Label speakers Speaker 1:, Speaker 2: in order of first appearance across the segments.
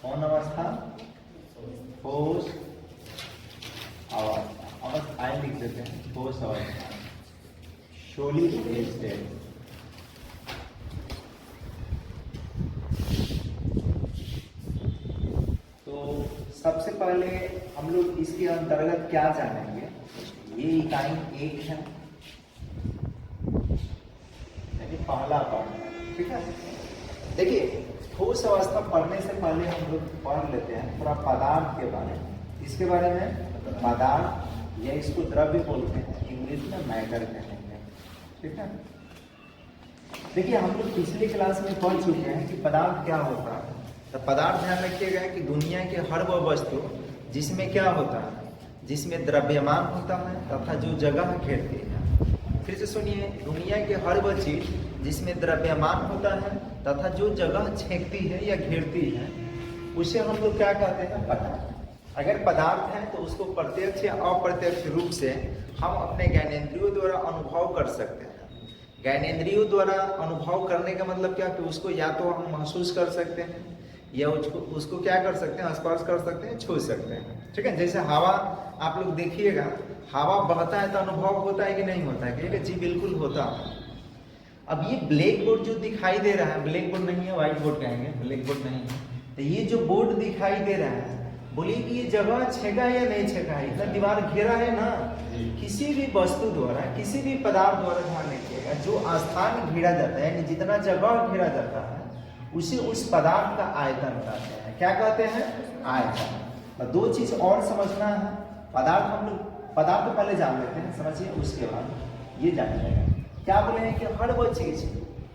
Speaker 1: कौन अवस्था? ठोस अवस्था। अवस्था आए लिख देते हैं, ठोस अवस्था, सॉलिड स्टेट। तो सबसे पहले हम लोग इसके अंतर्गत क्या जानेंगे? ये इकाई 1 है, यानी पहला पार्ट। ठीक है, देखिए ठोस अवस्था पढ़ने से पहले हम लोग पढ़ लेते हैं थोड़ा पदार्थ के बारे में। इसके बारे में पदार्थ, या इसको द्रव्य बोलते हैं, इंग्लिश में मैटर कहेंगे। ठीक है, देखिए हम लोग पिछले क्लास में पढ़ चुके हैं कि पदार्थ क्या होता है। तो पदार्थ ध्यान रखिएगा कि दुनिया के हर वह वस्तु जिसमें क्या होता है, जिसमें द्रव्यमान होता है तथा जो जगह घेरती है। फिर से सुनिए, दुनिया के हर वह चीज जिसमें द्रव्यमान होता है तथा जो जगह छेकती है या घेरती है, उसे हम लोग क्या कहते हैं? पदार्थ। अगर पदार्थ है तो उसको प्रत्यक्ष या अप्रत्यक्ष रूप से हम अपने ज्ञानेंद्रियों द्वारा अनुभव कर सकते हैं। ज्ञानेंद्रियों द्वारा अनुभव करने का मतलब क्या कि उसको या तो हम महसूस कर सकते हैं या उसको क्या कर सकते हैं? स्पर्श कर सकते हैं, छू सकते हैं। ठीक है, जैसे हवा आप लोग देखिएगा, हवा बहता है तो अनुभव होता है कि नहीं होता है? कहिएगा जी बिल्कुल होता है। अब ये ब्लैक बोर्ड जो दिखाई दे रहा है, ब्लैक बोर्ड नहीं है, व्हाइट बोर्ड कहेंगे, ब्लैक बोर्ड नहीं है, तो ये जो बोर्ड दिखाई दे रहा है, बोलिए कि ये जगह छेका है या नहीं छेका है? इतना दीवार घेरा है ना। किसी भी वस्तु द्वारा, किसी भी पदार्थ द्वारा ध्यान रखिएगा, जो स्थान घेरा जाता है यानी जितना जगह घेरा जाता है उसे उस पदार्थ का आयतन कहते हैं। क्या कहते हैं? आयतन। तो दो चीज और समझना है। पदार्थ हम लोग पदार्थ तो पहले जान लेते हैं, समझिए, उसके बाद ये जानिएगा। क्या बोले हैं कि हर वो चीज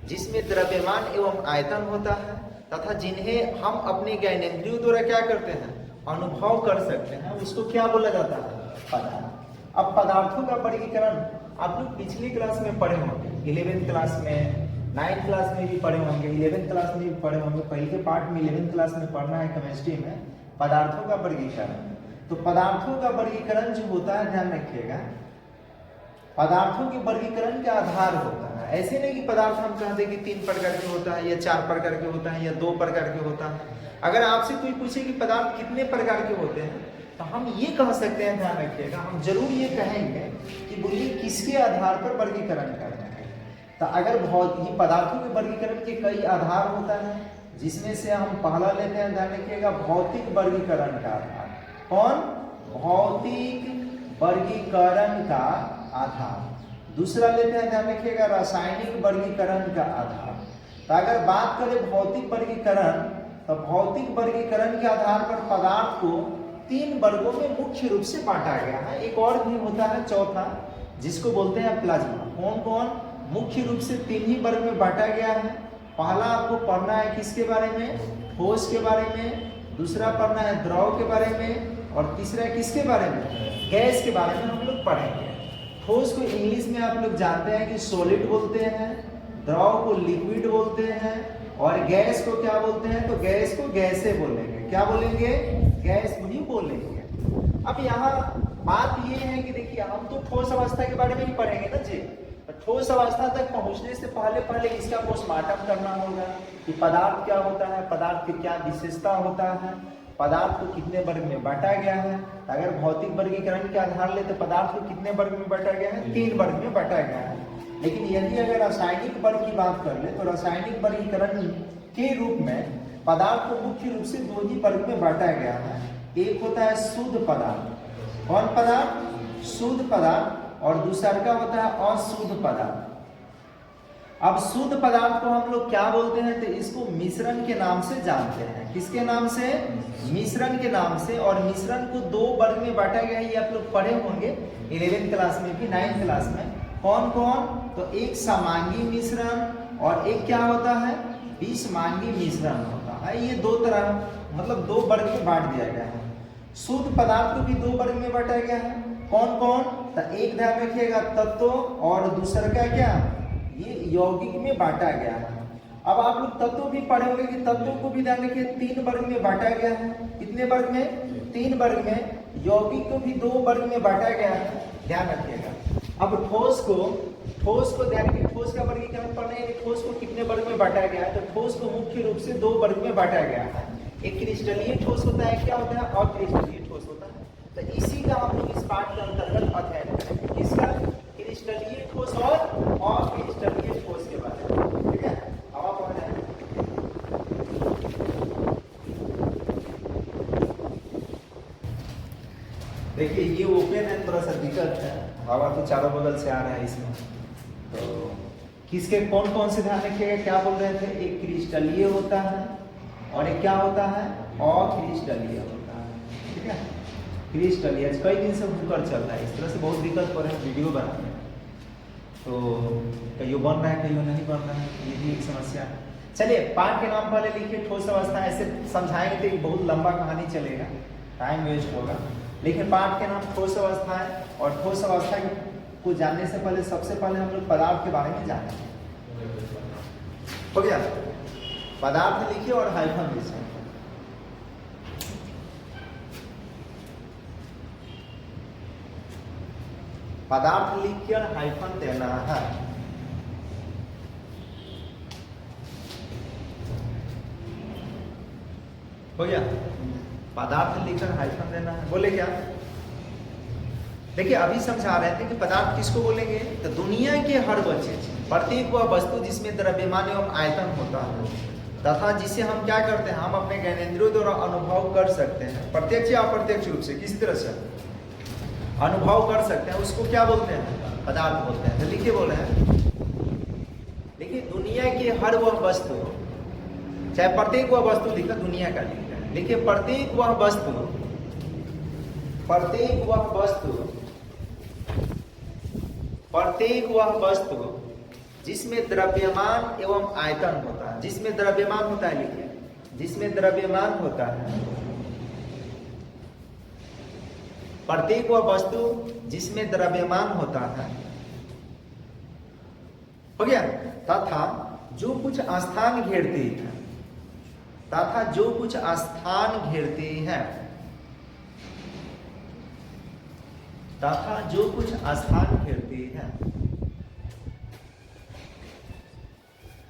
Speaker 1: जिसमें द्रव्यमान एवं आयतन होता है तथा जिन्हें हम अपने ज्ञानेंद्रियों द्वारा क्या करते हैं? अनुभव कर सकते हैं, उसको क्या बोला जाता है? पदार्थ। अब पदार्थों का वर्गीकरण आप लोग पिछली क्लास में पढ़े होंगे, 11th क्लास में, 9th क्लास में भी पढ़े होंगे, 11th क्लास में भी पढ़े होंगे। पहले पार्ट में 11th क्लास में पढ़ना है केमिस्ट्री में, पदार्थों का वर्गीकरण। तो पदार्थों का वर्गीकरण जो होता है, ध्यान रखिएगा, पदार्थों के वर्गीकरण के आधार होता है। ऐसे नहीं कि पदार्थ हम कहते कि 3 प्रकार के होता है या 4 प्रकार के होता है या 2 प्रकार के होता है। अगर आपसे कोई पूछे कि पदार्थ कितने प्रकार के होते हैं, तो हम ये कह सकते हैं, ध्यान रखिएगा, हम जरूर ये कहेंगे कि बोलिए किसके आधार पर वर्गीकरण करना है। तो अगर ये पदार्थों के वर्गीकरण के कई आधार होता है, जिसमें से हम पहला लेते हैं, ध्यान रखिएगा, भौतिक वर्गीकरण का आधार। कौन? भौतिक वर्गीकरण का आधार। दूसरा लेते हैं, ध्यान रखिएगा, रासायनिक वर्गीकरण का आधार। तो अगर बात करें भौतिक वर्गीकरण, तो भौतिक वर्गीकरण के आधार पर पदार्थ को 3 वर्गों में मुख्य रूप से बांटा गया है। एक और भी होता है चौथा, जिसको बोलते हैं प्लाज्मा। कौन कौन? मुख्य रूप से 3 ही वर्ग में बांटा गया है। पहला आपको पढ़ना है किसके बारे में? ठोस के बारे में। दूसरा पढ़ना है द्रव के बारे में, और तीसरा किसके बारे में? गैस के बारे में हम लोग पढ़ेंगे। ठोस को इंग्लिश में आप लोग जानते हैं कि सॉलिड बोलते हैं, द्रव को लिक्विड बोलते हैं, और गैस को क्या बोलते हैं? तो गैस को गैसे बोलेंगे। क्या बोलेंगे? गैस ही बोलेंगे। अब यहाँ बात ये है कि देखिए, हम तो ठोस अवस्था के बारे में ही पढ़ेंगे ना जी। ठोस अवस्था तक पहुंचने से पहले इसका पोस्टमार्टम करना होगा कि पदार्थ क्या होता है, पदार्थ की क्या विशेषता होता है, पदार्थ को कितने वर्ग में बांटा गया है। अगर भौतिक वर्गीकरण के आधार ले तो पदार्थ को कितने वर्ग में बांटा गया है? 3 वर्ग में बांटा गया है। लेकिन यदि अगर रासायनिक वर्ग की बात कर ले तो रासायनिक वर्गीकरण के रूप में पदार्थ को मुख्य रूप से 2 ही वर्ग में बांटा गया है। एक होता है शुद्ध पदार्थ। कौन पदार्थ? शुद्ध पदार्थ। और दूसरा का होता है अशुद्ध पदार्थ। अब शुद्ध पदार्थ को हम लोग क्या बोलते हैं? तो इसको मिश्रण के नाम से जानते हैं। किसके नाम से? मिश्रण के नाम से। और मिश्रण को 2 वर्ग में बांटा गया है, ये आप लोग पढ़े होंगे 11th क्लास में भी, 9th क्लास में। कौन कौन? तो एक समांगी मिश्रण और एक क्या होता है? विषमांगी मिश्रण होता है। ये 2 तरह, मतलब 2 वर्ग में बांट दिया गया है। शुद्ध पदार्थ को भी 2 वर्ग में बांटा गया है। कौन कौन? तो एक ध्यान रखिएगा, तत्व, और दूसरा का क्या? ये यौगिक में बांटा गया है। अब आप लोग तत्व भी पढ़े होंगे कि तत्वों को भी ध्यान रखिए 3 वर्ग में बांटा गया है। कितने वर्ग में? 3 वर्ग में। यौगिक को भी 2 वर्ग में बांटा गया है, ध्यान रखिएगा। अब ठोस को ध्यान रखिए, ठोस का वर्गीकरण पढ़ना है, ठोस को कितने वर्ग में बांटा गया है? तो ठोस को मुख्य रूप से 2 वर्ग में बांटा गया है। एक क्रिस्टलीय ठोस होता है, क्या होता है, अक्रिस्टलीय ठोस होता है। तो इसी का हम लोग इस पाठ के अंतर्गत अध्ययन करेंगे, इसका क्रिस्टलीय ठोस और अक्रिस्टलीय ठोस के बारे में। ठीक है, अब आप पढ़ रहे हैं। देखिए ये ओपन है, थोड़ा सा दिक्कत है, हवा तो चारों बगल से आ रहा है इसमें। तो किसके कौन कौन से ध्यान रखिएगा, क्या बोल रहे थे, एक क्रिस्टलीय होता है और एक क्या होता है, अक्रिस्टलीय होता है। ठीक है, क्रिस्टलीय कई दिन से होकर चल रहा है, इस तरह से बहुत दिक्कत हो रहा है वीडियो बनाने में। तो कईयों बन रहा है, कईयों नहीं बन रहा है, ये भी एक समस्या है। चलिए पाठ के नाम पहले लिखिए, ठोस अवस्था। ऐसे समझाएंगे तो बहुत लंबा कहानी चलेगा, टाइम वेस्ट होगा। लेकिन पाठ के नाम ठोस अवस्था है, और ठोस अवस्था को जानने से पहले सबसे पहले हम लोग पदार्थ के बारे में जानेंगे। हो गया, पदार्थ लिखिए और हाइफन लिखिए। पदार्थ लिख के और हाइफन देना है। हो गया, पदार्थ लिखकर हाइफन देना है। बोले क्या, देखिए अभी समझा रहे थे कि पदार्थ किसको बोलेंगे, तो दुनिया के हर वह चीज, प्रत्येक वह वस्तु जिसमें द्रव्यमान एवं आयतन होता है तथा जिसे हम क्या करते हैं, हम अपने ज्ञानेंद्रियों द्वारा अनुभव कर सकते हैं, प्रत्यक्ष या अप्रत्यक्ष रूप से किसी तरह से अनुभव कर सकते हैं, उसको क्या बोलते हैं, पदार्थ बोलते हैं। तो लिखिए, बोल रहे हैं, देखिए दुनिया की हर वह वस्तु, चाहे प्रत्येक वह वस्तु लिखा, दुनिया का लिखा है, देखिए प्रत्येक वह वस्तु, प्रत्येक वह वस्तु, प्रत्येक वह वस्तु जिसमें द्रव्यमान एवं आयतन होता है, जिसमें द्रव्यमान होता है, लिखिए जिसमें द्रव्यमान होता है, प्रत्येक वह वस्तु जिसमें द्रव्यमान होता है, हो गया, तथा जो कुछ स्थान घेरती है, तथा जो कुछ स्थान घेरती है, तथा जो कुछ स्थान घेरती है,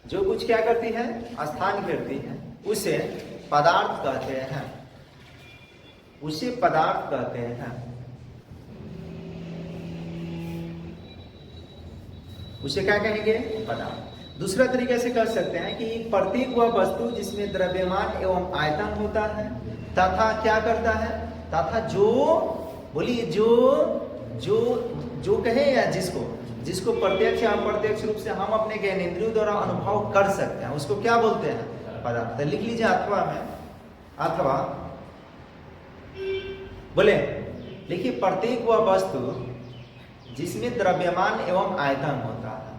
Speaker 1: जो कुछ क्या करती है, स्थान घेरती है, उसे पदार्थ कहते हैं, उसे पदार्थ कहते हैं, उसे क्या कहेंगे, पदार्थ। दूसरा तरीके से कर सकते हैं कि प्रत्येक वह वस्तु जिसमें द्रव्यमान एवं आयतन होता है तथा क्या करता है, तथा जो, बोलिए जो जो जो कहे या जिसको, जिसको प्रत्यक्ष या अप्रत्यक्ष रूप से हम अपने ज्ञानेंद्रियों द्वारा अनुभव कर सकते हैं, उसको क्या बोलते हैं, पदार्थ। लिख लीजिए अथवा में, अथवा बोले, देखिए प्रत्येक वह वस्तु जिसमें द्रव्यमान एवं आयतन होता है,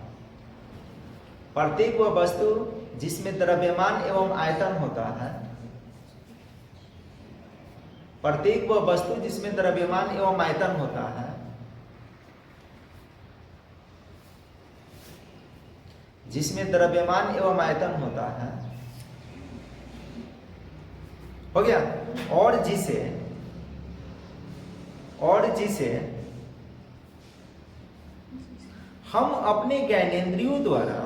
Speaker 1: प्रत्येक वह वस्तु जिसमें द्रव्यमान एवं आयतन होता है, प्रत्येक वह वस्तु जिसमें द्रव्यमान एवं आयतन होता है, जिसमें द्रव्यमान एवं आयतन होता है, हो गया, और जिसे हम अपने ज्ञानेंद्रियों द्वारा,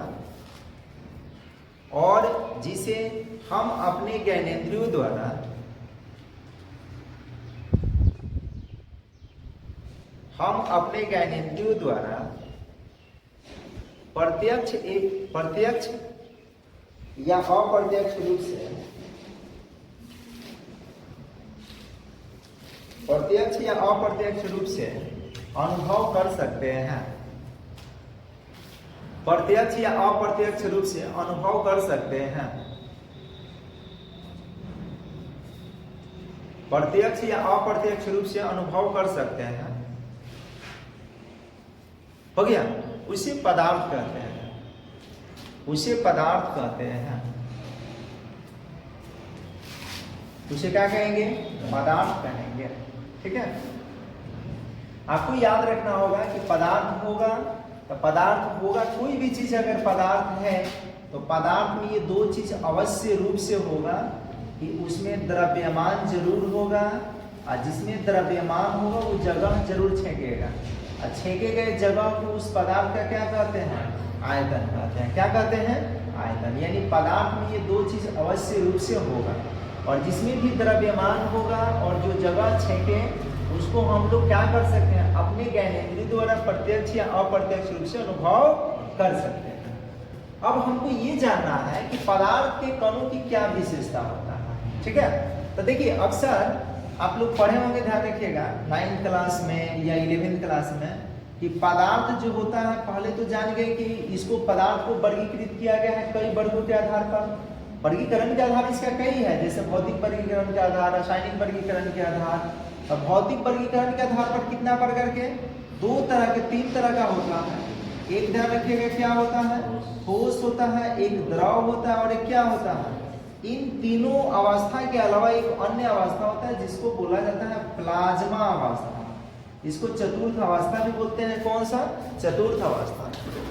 Speaker 1: और जिसे हम अपने ज्ञानेंद्रियों द्वारा प्रत्यक्ष या अप्रत्यक्ष रूप से, प्रत्यक्ष या अप्रत्यक्ष रूप से अनुभव कर सकते हैं, प्रत्यक्ष या अप्रत्यक्ष रूप से अनुभव कर सकते हैं, प्रत्यक्ष या अप्रत्यक्ष रूप से अनुभव कर सकते हैं, हो गया, उसे पदार्थ कहते हैं, उसे पदार्थ कहते हैं, उसे क्या कहेंगे, पदार्थ कहेंगे। ठीक है, आपको याद रखना होगा कि पदार्थ होगा तो पदार्थ होगा, कोई भी चीज अगर पदार्थ है तो पदार्थ में ये दो चीज अवश्य रूप से होगा कि उसमें द्रव्यमान जरूर होगा, और जिसमें द्रव्यमान होगा वो जगह जरूर छेकेगा, और छेके गए जगह को उस पदार्थ का क्या कहते हैं, आयतन कहते हैं। क्या कहते हैं, आयतन। यानी पदार्थ में ये दो चीज अवश्य रूप से होगा, और जिसमें भी द्रव्यमान होगा और जो जगह छेके उसको हम लोग क्या कर सकते हैं, अपने ज्ञानेंद्रिय द्वारा प्रत्यक्ष या अप्रत्यक्ष रूप से अनुभव कर सकते हैं। अब हमको ये जानना है कि पदार्थ के कणों की क्या विशेषता होता है, ठीक है। तो देखिए अक्सर आप लोग पढ़े होंगे, ध्यान रखिएगा 9th क्लास में या 11th क्लास में, कि पदार्थ जो होता है, पहले तो जान गए कि इसको पदार्थ को वर्गीकृत किया गया है कई वर्गों के आधार पर। वर्गीकरण के आधार इसका कई है, जैसे भौतिक वर्गीकरण के आधार, रासायनिक वर्गीकरण के आधार। और भौतिक वर्गीकरण के आधार पर कितना प्रकार के, 2 तरह के 3 तरह का होता है। एक ध्यान रखिएगा क्या होता है, ठोस होता है, एक द्रव होता है और एक क्या होता है। इन तीनों अवस्था के अलावा एक अन्य अवस्था होता है जिसको बोला जाता है प्लाज्मा अवस्था। इसको चतुर्थ अवस्था भी बोलते हैं। कौन सा, चतुर्थ अवस्था।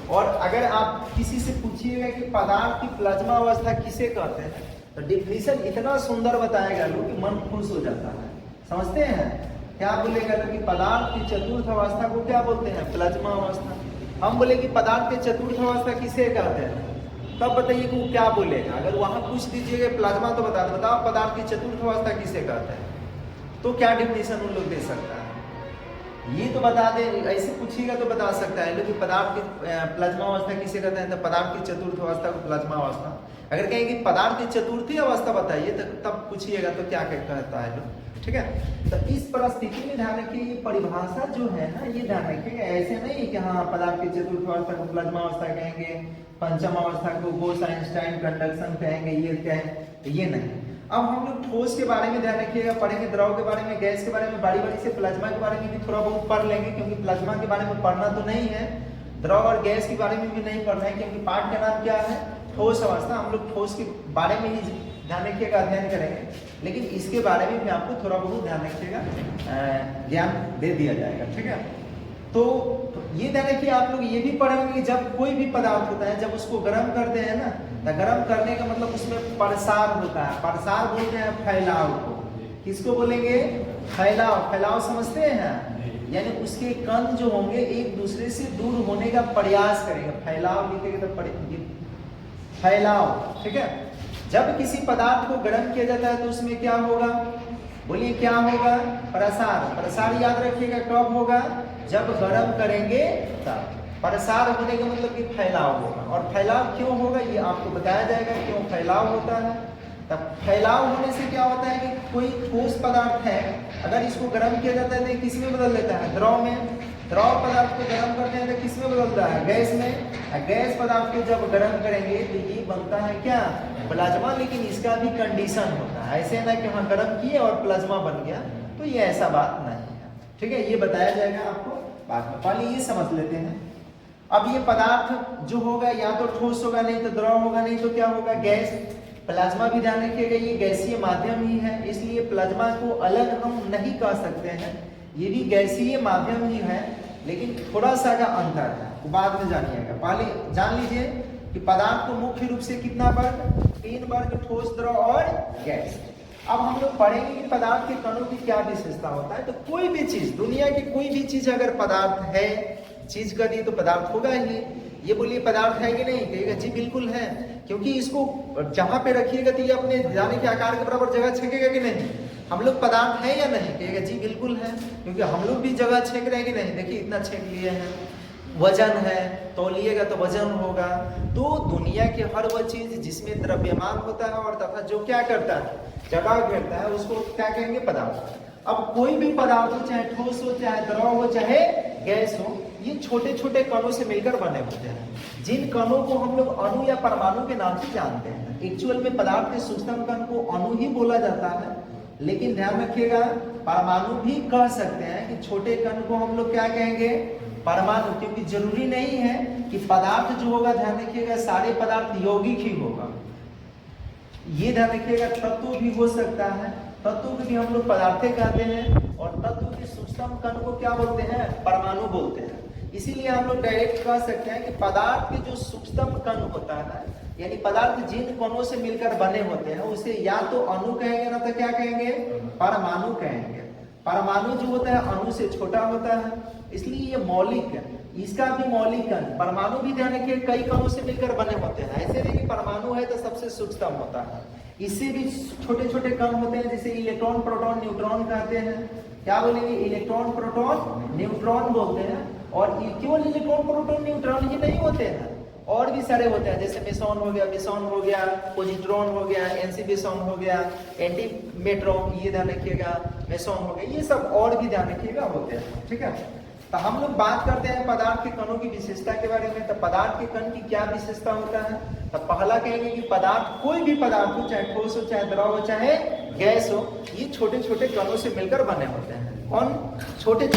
Speaker 1: और अगर आप किसी से पूछिएगा कि पदार्थ की प्लाज्मा अवस्था किसे कहते हैं, तो डिफिनीशन इतना सुंदर बताएगा लोग कि मन खुश हो जाता है। समझते हैं क्या बोलेगा लोग कि पदार्थ की चतुर्थ अवस्था को क्या बोलते हैं, प्लाज्मा अवस्था। हम बोले कि पदार्थ के चतुर्थ अवस्था किसे कहते हैं, तब बताइए कि वो क्या बोलेगा। अगर वहां पूछ दीजिएगा प्लाज्मा तो बताओ पदार्थ की चतुर्थ अवस्था किसे कहते हैं, तो क्या डिफिनीशन उन लोग दे सकता है, ये तो बता दे। ऐसे पूछिएगा तो बता सकता है लोग कि पदार्थ की प्लाज्मा अवस्था किसे कहते हैं, तो पदार्थ की चतुर्थ अवस्था को प्लाज्मा अवस्था। अगर कहेंगे पदार्थ की चतुर्थी अवस्था बताइए तो तब पूछिएगा तो क्या कहता है लोग, ठीक है। तो इस परिस्थिति में ध्यान रखिए, ये परिभाषा जो है ना, ये ध्यान रखिएगा। ऐसे नहीं कि हाँ पदार्थ की चतुर्थ अवस्था को प्लाज्मा अवस्था कहेंगे, पंचम अवस्था को बोस-आइंस्टाइन कंडक्शन कहेंगे, ये कहें, ये नहीं। अब हम लोग ठोस के बारे में ध्यान रखिएगा, पढ़ेंगे द्रव के बारे में, गैस के बारे में, बारी बारी से प्लाज्मा के बारे में भी थोड़ा बहुत पढ़ लेंगे, क्योंकि प्लाज्मा के बारे में पढ़ना तो नहीं है, द्रव और गैस के बारे में भी नहीं पढ़ना है, क्योंकि पाठ का नाम क्या है, ठोस अवस्था। हम लोग ठोस के बारे में ही ध्यान रखिएगा, अध्ययन करेंगे, लेकिन इसके बारे में भी आपको थोड़ा बहुत ध्यान रखिएगा, ज्ञान दे दिया जाएगा, ठीक है। तो ये ध्यान रखिए, आप लोग ये भी पढ़ेंगे कि जब कोई भी पदार्थ होता है, जब उसको गर्म करते हैं ना, तो गर्म करने का मतलब उसमें प्रसार होता है। प्रसार बोलते हैं फैलाव को। किसको बोलेंगे, फैलाव। फैलाव समझते हैं, यानी उसके कण जो होंगे एक दूसरे से दूर होने का प्रयास करेंगे। फैलाव लिखेंगे तो फैलाव, ठीक है। जब किसी पदार्थ को गर्म किया जाता है तो उसमें क्या होगा, बोलिए क्या होगा, प्रसार। प्रसार याद रखिएगा कब होगा, जब गर्म करेंगे तब। प्रसार होने का मतलब कि फैलाव होगा। और फैलाव क्यों होगा ये आपको बताया जाएगा, क्यों फैलाव होता है। तब फैलाव होने से क्या होता है कि कोई ठोस पदार्थ है, अगर इसको गर्म किया जाता है तो किस में बदल देता है, द्रव में। द्रव पदार्थ को गर्म करते हैं तो किस में बदलता है, गैस में। गैस पदार्थ को जब गर्म करेंगे तो ये बनता है क्या, प्लाज्मा। लेकिन इसका भी कंडीशन होता है, ऐसे ना कि हाँ गर्म किए और प्लाज्मा बन गया, तो ये ऐसा बात नहीं है, ठीक है। ये बताया जाएगा आपको बाद में, पहले ये समझ लेते हैं। अब ये पदार्थ जो होगा या तो ठोस होगा, नहीं तो द्रव होगा, नहीं तो क्या होगा, गैस। प्लाज्मा भी ध्यान रखिएगा, ये गैसीय माध्यम ही है, इसलिए प्लाज्मा को अलग हम नहीं कह सकते हैं, ये भी गैसीय माध्यम ही है, लेकिन थोड़ा सा का अंतर है, वो बाद में जानिएगा। पहले जान लीजिए कि पदार्थ को मुख्य रूप से कितना वर्ग, 3 वर्ग, ठोस, द्रव और गैस। अब हम लोग पढ़ेंगे कि पदार्थ के कणों की क्या विशेषता होता है। तो कोई भी चीज, दुनिया की कोई भी चीज अगर पदार्थ है, चीज का दी तो पदार्थ होगा ही। ये बोलिए पदार्थ है कि नहीं, कहेगा जी बिल्कुल है, क्योंकि इसको जहां पे रखिएगा तो ये अपने जाने के आकार के बराबर जगह छेकेगा कि नहीं। हम लोग पदार्थ है या नहीं, कहेगा जी बिल्कुल है, क्योंकि हम लोग भी जगह छेक रहे हैं कि नहीं। देखिए इतना छेक लिए हैं। वजन है, तौलिएगा तो वजन होगा। तो दुनिया की हर वह चीज जिसमें द्रव्यमान होता है और तथा जो क्या करता है, जगह घेरता है, उसको क्या कहेंगे, पदार्थ। अब कोई भी पदार्थ हो, चाहे ठोस हो, चाहे द्रव हो, चाहे गैस हो, ये छोटे छोटे कणों से मिलकर बने होते हैं, जिन कणों को हम लोग अणु या परमाणु के नाम से जानते हैं। एक्चुअल में पदार्थ के सूक्ष्म कण को अणु ही बोला जाता है, लेकिन ध्यान रखिएगा परमाणु भी कह सकते हैं कि छोटे कण को हम लोग क्या कहेंगे, परमाणु। क्योंकि जरूरी नहीं है कि पदार्थ जो होगा, ध्यान रखिएगा सारे पदार्थ यौगिक ही होगा, ये ध्यान रखिएगा। तत्व भी हो सकता है, तत्व को भी हम लोग पदार्थ कहते हैं, और तत्व के सूक्ष्म कण को क्या बोलते हैं, परमाणु बोलते हैं। इसीलिए हम लोग डायरेक्ट कह सकते हैं कि पदार्थ के जो सूक्ष्म कण होता है, यानी पदार्थ जिन कणों से मिलकर बने होते हैं, उसे या तो अणु कहेंगे, ना तो क्या कहेंगे, परमाणु कहेंगे। परमाणु जो होता है अणु से छोटा होता है, इसलिए ये मौलिक है। इसका भी मौलिक कण, परमाणु भी ध्यान रखिए कई कणों से मिलकर बने होते हैं। ऐसे नहीं कि परमाणु है तो सबसे सूक्ष्म होता है, इससे भी छोटे छोटे कण होते हैं, जैसे इलेक्ट्रॉन प्रोटॉन न्यूट्रॉन कहते हैं। क्या बोलेंगे? इलेक्ट्रॉन प्रोटॉन न्यूट्रॉन बोलते हैं। और केवल इलेक्ट्रॉन प्रोटॉन न्यूट्रॉन ही नहीं होते हैं, और भी सारे होते हैं, जैसे मेसॉन हो गया, विसॉन हो गया, पॉजिट्रॉन हो गया, एनसीविसॉन हो गया, एंटीमेट्रॉन, ये ध्यान रखिएगा, मेसॉन हो गया, ये सब और भी ध्यान रखिएगा होते हैं। ठीक है, तो हम लोग बात करते हैं पदार्थ के कणों की विशेषता के बारे में। तो पदार्थ के कण की क्या विशेषता होता है? तो पहला कहेंगे कि पदार्थ, कोई भी पदार्थ हो, चाहे ठोस हो, चाहे द्रव हो, चाहे गैस हो, ये छोटे छोटे कणों से मिलकर बने होते हैं। कौन? छोटे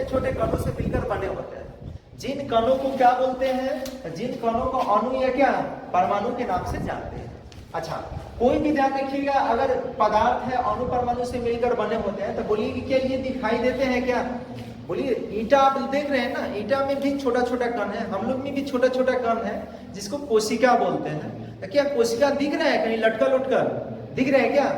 Speaker 1: छोटे कणों से मिलकर बने होते हैं। जिन कणों को क्या बोलते हैं? जिन कणों को अणु या क्या परमाणु के नाम से जानते हैं। अच्छा, कोई भी ध्यान रखिएगा, अगर पदार्थ है अणु परमाणु से मिलकर बने होते हैं, तो बोलिए कि क्या ये दिखाई देते हैं क्या? बोलिए, ईंटा आप देख रहे हैं ना, ईंटा में भी छोटा छोटा कण है, हम लोग में भी छोटा छोटा कण है, जिसको कोशिका बोलते हैं। तो क्या कोशिका दिख रहा है कहीं लटका लटका? दिख रहा है क्या?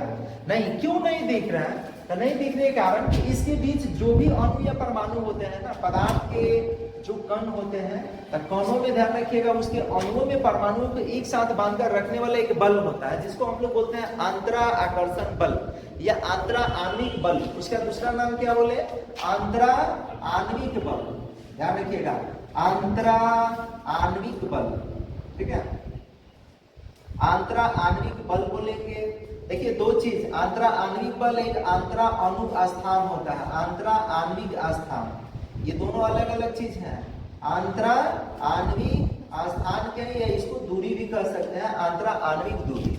Speaker 1: नहीं। क्यों नहीं दिख रहा है? तो नहीं दिखने के कारण कि इसके बीच जो भी अणु या परमाणु होते हैं ना, पदार्थ के जो कण होते हैं, तो कणों में ध्यान रखिएगा, उसके अणुओं में परमाणुओं को एक साथ बांधकर रखने वाला एक बल होता है, जिसको हम लोग बोलते हैं आंतरा आकर्षण बल या आंतरा आणविक बल। उसका दूसरा नाम क्या बोले? आंतरा आणविक बल। ध्यान रखिएगा, आंतरा आणविक बल। ठीक है, आंतरा आणविक बल बोलेंगे। देखिए, दो चीज, आंतरा आणविक बल, एक आंतरा अणु स्थान होता है, आंतरा आणविक स्थान, ये दोनों अलग अलग चीज हैं। आंतरा आणविक स्थान क्या है, या इसको दूरी भी कह सकते हैं, आंतरा आणविक दूरी।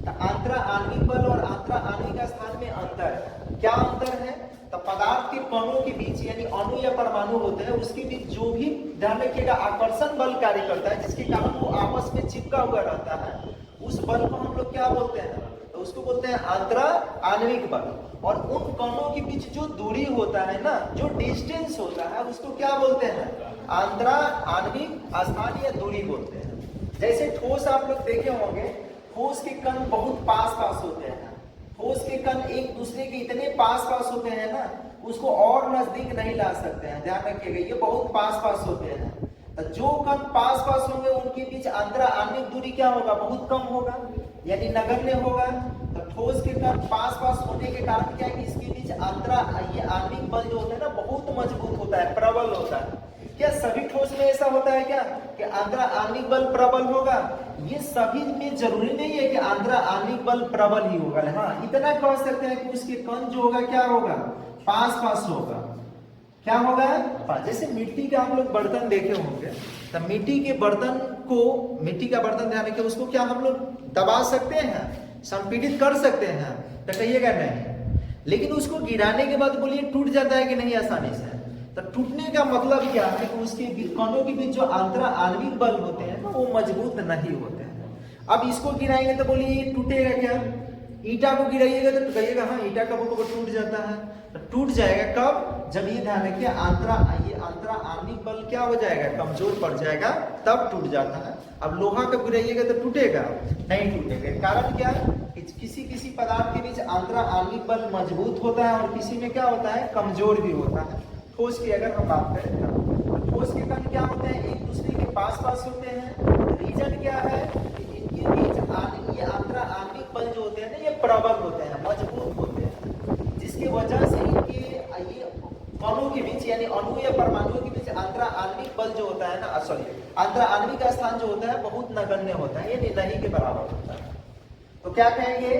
Speaker 1: तो आंतरा आणविक बल और आंतरा आणविक स्थान में अंतर है। क्या अंतर है? तो पदार्थ के कणों के बीच, यानी अणु या परमाणु होते हैं, उसके बीच जो भी, ध्यान रखिएगा, आकर्षण बल कार्य करता है, जिसके कारण वो आपस में चिपका हुआ रहता है, उस बल को हम लोग क्या बोलते हैं? तो उसको बोलते हैं आंतरा आणविक बल। और उन कणों के बीच जो दूरी होता है ना, जो डिस्टेंस होता है, उसको क्या बोलते हैं? आंतरा आणविक स्थान या दूरी बोलते हैं। जैसे ठोस आप लोग देखे होंगे, ठोस के कण बहुत पास पास होते हैं, ठोस के कण एक दूसरे के इतने पास पास होते हैं ना, उसको और नजदीक नहीं ला सकते हैं। ध्यान रखिएगा, ये बहुत पास पास होते हैं। तो जो कण पास पास होंगे, उनके बीच आंतरा आणविक दूरी क्या होगा? बहुत कम होगा, यानी नगण्य होगा। तो ठोस के कण पास पास होने के कारण क्या है कि इसके बीच आंतरा, ये आणविक बल जो होता है ना, बहुत मजबूत होता है, प्रबल होता है। क्या सभी ठोस में ऐसा होता है क्या कि आंतरा आणविक बल प्रबल होगा? ये सभी में जरूरी नहीं है कि आंतरा आणविक बल प्रबल ही होगा। हाँ, इतना कह सकते हैं कि उसके कण जो होगा क्या होगा? पास पास होगा। क्या होगा? जैसे मिट्टी का हम लोग बर्तन देखे होंगे, तो मिट्टी के बर्तन को, मिट्टी का बर्तन ध्यान रखिए, उसको क्या हम लोग दबा सकते हैं, संपीड़ित कर सकते हैं? तो कहिएगा नहीं। लेकिन उसको गिराने के बाद बोलिए टूट जाता है कि नहीं आसानी से? तो टूटने का मतलब क्या है कि उसके कणों के बीच जो आंतरा आणविक बल होते हैं ना, वो मजबूत नहीं होते हैं। अब इसको गिराएंगे तो बोलिए ये टूटेगा क्या? ईटा को गिराइएगा तो कहिएगा हाँ, ईटा कब कब टूट जाता है। तो टूट जाएगा कब? जब ये ध्यान रखिए, आंतरा आणविक बल क्या हो जाएगा? कमजोर पड़ जाएगा, तब टूट जाता है। अब लोहा को गिराइएगा तो टूटेगा? नहीं टूटेगा। कारण क्या? किसी किसी पदार्थ के बीच आंतरा आणविक बल मजबूत होता है और किसी में क्या होता है? कमजोर भी होता है। ठोस की अगर हम बात करें तो ठोस के कण क्या होते हैं? एक दूसरे के पास पास होते हैं। रीजन क्या है? इनके बीच ये आंतरा आणविक बल जो होते हैं ना, ये प्रबल होते हैं, मजबूत होते हैं, जिसकी वजह से इनके ये कणों के बीच, यानी अणु या परमाणुओं के बीच आंतरा आणविक बल जो होता है ना, सॉरी, आंतरा आणविक स्थान जो होता है बहुत नगण्य होता है, यानी नहीं के बराबर होता है। तो क्या कहेंगे?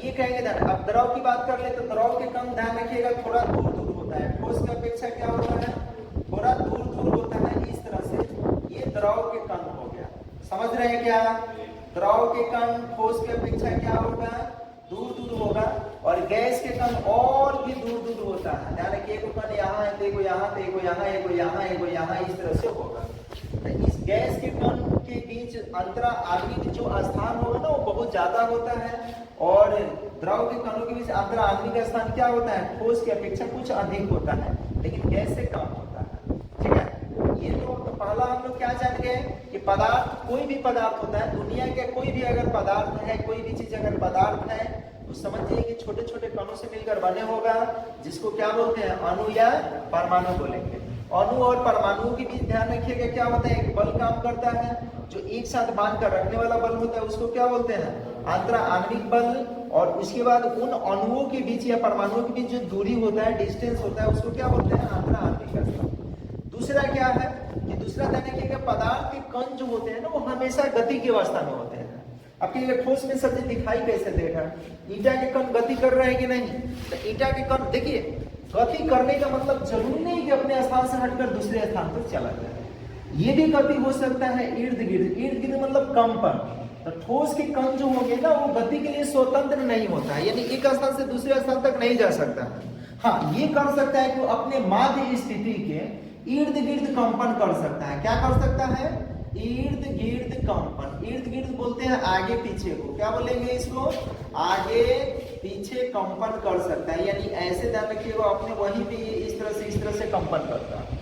Speaker 1: ये कहेंगे ध्यान। अब द्रव की बात कर ले तो द्रव के कण ध्यान रखिएगा थोड़ा दूर दूर होता है। ठोस की अपेक्षा क्या होता है? थोड़ा दूर दूर होता है। इस तरह से ये द्रव के कण हो गया। समझ रहे हैं क्या? द्रव के कण ठोस की अपेक्षा क्या होगा? दूर दूर होगा। और गैस के कण और भी दूर दूर होता है। ध्यान रखिए, एक कण यहाँ है, देखो यहाँ, देखो यहाँ, एक यहाँ, एक यहाँ, इस तरह से होगा। तो इस गैस के कण के बीच अंतरा आणविक जो स्थान होगा ना, वो बहुत ज्यादा होता है। और द्रव के कणों के बीच अंतरा आणविक स्थान क्या होता है? ठोस की अपेक्षा कुछ अधिक होता है, लेकिन गैस से कम होता है। ठीक है, ये तो पहला हम लोग क्या जान गए कि पदार्थ, कोई भी पदार्थ होता है, दुनिया के कोई भी अगर पदार्थ है, कोई भी चीज अगर पदार्थ है, तो समझिए कि छोटे छोटे कणों से मिलकर बने होगा, जिसको क्या बोलते हैं? अणु या परमाणु बोलेंगे। अणु और परमाणुओं के बीच ध्यान रखिएगा क्या होता है? एक बल काम करता है, जो एक साथ बांध कर रखने वाला बल होता है उसको क्या बोलते हैं? अंतरा आणविक बल। और उसके बाद उन अणुओं के बीच या परमाणुओं के बीच जो दूरी होता है, डिस्टेंस होता है, उसको क्या बोलते हैं? अंतरा आणविक स्थान। दूसरा क्या है कि दूसरा देखिए पदार्थ के कण जो होते हैं ना वो हमेशा गति की अवस्था में होते हैं। आपके ये ठोस में सब्जी दिखाई कैसे दे रहा है? ईटा के कण गति कर रहे हैं कि नहीं? तो ईटा के कण देखिए, गति करने का मतलब जरूरी नहीं कि अपने स्थान से हटकर दूसरे स्थान पर चला जाए। ये भी गति हो सकता है इर्द गिर्द। इर्द गिर्द मतलब कंपन। तो ठोस के कण जो होंगे ना वो गति के लिए स्वतंत्र नहीं होता है, यानी एक स्थान से दूसरे स्थान तक नहीं जा सकता है। हाँ, ये कर सकता है कि वो अपने माध्य स्थिति के इर्द गिर्द कंपन कर सकता है। क्या कर सकता है? इर्द गिर्द कंपन। इर्द गिर्द बोलते हैं आगे पीछे को। क्या बोलेंगे इसको? आगे पीछे कंपन कर सकता है, यानी ऐसे ध्यान रखिएगा अपने वहीं भी इस तरह से कंपन करता है।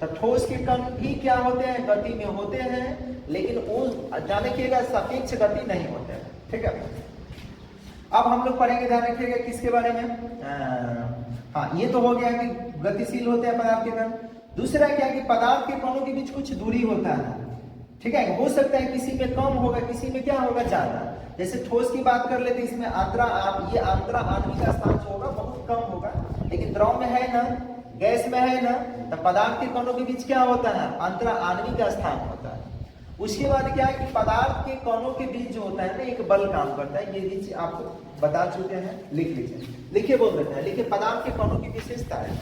Speaker 1: तो ठोस के कण भी क्या होते हैं? गति में होते हैं, लेकिन वो ध्यान रखिएगा सापेक्ष गति नहीं होते हैं। ठीक है, अब हम लोग पढ़ेंगे, ध्यान रखिएगा किसके बारे में? हाँ, ये तो हो गया कि गतिशील होते हैं पदार्थ के कण। दूसरा क्या कि पदार्थ के कणों के बीच कुछ दूरी होता है। ठीक है, हो सकता है किसी में कम होगा, किसी में क्या होगा? ज्यादा। जैसे ठोस की बात कर लेते, इसमें अंतरा आणविक स्थान जो होगा बहुत कम होगा, लेकिन द्रव में है ना, गैस में है ना, तो पदार्थ के कणों के बीच क्या होता है? अंतरा आणविक स्थान होता है। उसके बाद क्या है कि पदार्थ के कणों के बीच जो होता है ना एक बल काम करता है। ये चीज आपको बता चुके हैं, लिख लीजिए। लिखिए, बोल देते हैं, लिखिए पदार्थ के कणों की विशेषता है।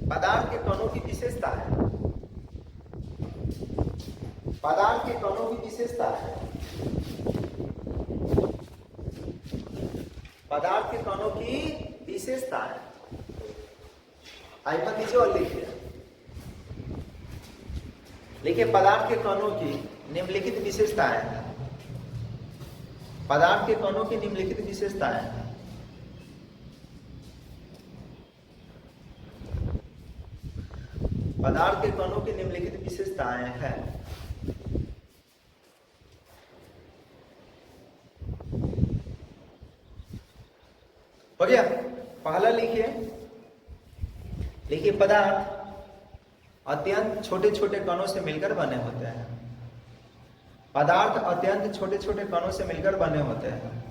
Speaker 1: पदार्थ के कणों की विशेषता है। पदार्थ के कणों की विशेषता है। पदार्थ के कणों की विशेषता है। आइपन नीचे और लिखिए। लिखिए पदार्थ के कणों की निम्नलिखित विशेषताएं हैं। पदार्थ के कणों की निम्नलिखित विशेषताएं हैं। पदार्थ के कणों की निम्नलिखित विशेषताएं हैं। हो गया? पहला लिखिए, लिखिए पदार्थ अत्यंत छोटे छोटे कणों से मिलकर बने होते हैं। पदार्थ अत्यंत छोटे छोटे कणों से मिलकर बने होते हैं।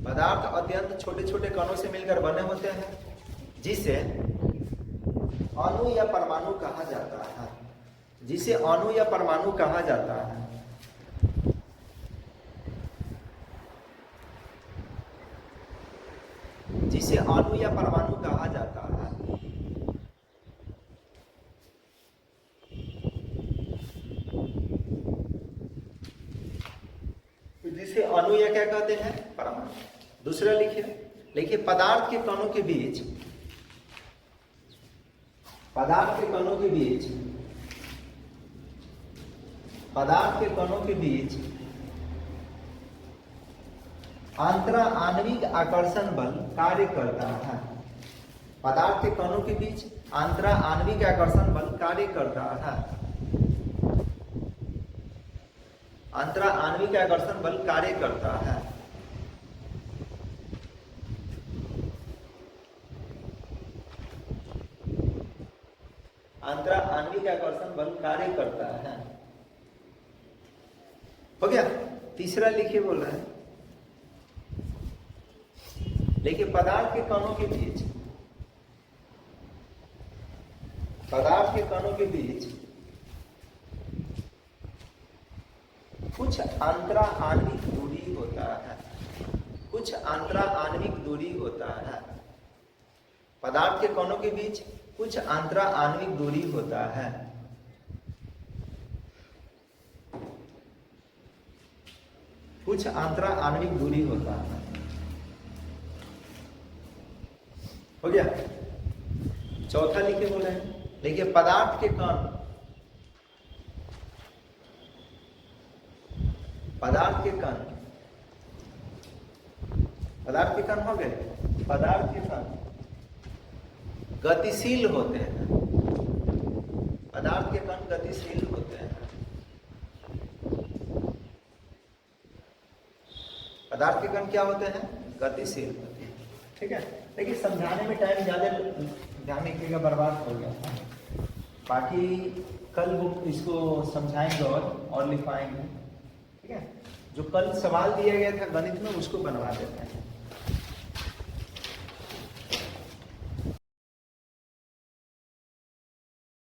Speaker 1: पदार्थ अत्यंत छोटे छोटे कणों से मिलकर बने होते हैं, जिसे अणु या परमाणु कहा जाता है। जिसे अणु या परमाणु कहा जाता है। जिसे अणु या परमाणु कहा जाता है। जिसे अणु या क्या कहते हैं? परमाणु। दूसरा लिखिए, लिखिए पदार्थ के कणों के बीच, पदार्थ के कणों के बीच, पदार्थ के कणों के बीच अंतरा आणविक आकर्षण बल कार्य करता है। पदार्थ के कणों के बीच अंतरा आणविक आकर्षण बल कार्य करता है। अंतरा आणविक आकर्षण बल कार्य करता है। अंतरा आणविक आकर्षण बल कार्य करता है। हो गया? तीसरा लिखिए, बोल रहे हैं, देखिए पदार्थ के कणों के बीच, पदार्थ के कणों के बीच कुछ अंतरा आणविक दूरी होता है। कुछ अंतरा आणविक दूरी होता है। पदार्थ के कणों के बीच कुछ अंतरा आणविक दूरी होता है। कुछ अंतरा आणविक दूरी होता है। हो गया? चौथा लिखे बोले हैं, देखिए पदार्थ के कण, पदार्थ के कण, पदार्थ के कण हो गए। पदार्थ के कण गतिशील होते हैं। पदार्थ के कण गतिशील होते हैं। पदार्थ के कण क्या होते हैं? गतिशील होते हैं। ठीक है। देखिए समझाने में टाइम ज़्यादा ध्यान रखिएगा, बर्बाद हो गया था। बाकी कल बुक इसको समझाएंगे और लिखवाएंगे, ठीक है। जो कल सवाल दिया गया था गणित में उसको बनवा देते हैं।